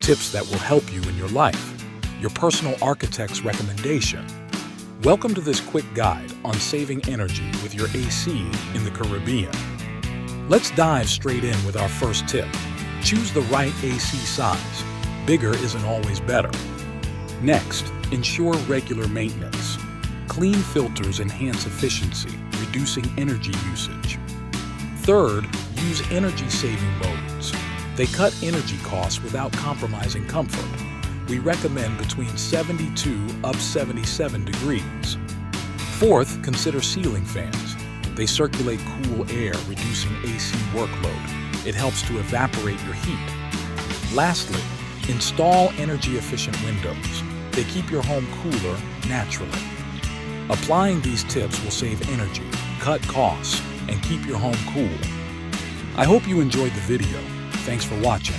tips that will help you in your life, your personal architect's recommendation. Welcome to this quick guide on saving energy with your AC in the Caribbean. Let's dive straight in with our first tip. Choose the right AC size. Bigger isn't always better. Next, ensure regular maintenance. Clean filters enhance efficiency, reducing energy usage. Third, use energy-saving modes. They cut energy costs without compromising comfort. We recommend between 72 up 77 degrees. Fourth, consider ceiling fans. They circulate cool air, reducing AC workload. It helps to evaporate your heat. Lastly, install energy-efficient windows. They keep your home cooler naturally. Applying these tips will save energy, cut costs, and keep your home cool. I hope you enjoyed the video. Thanks for watching.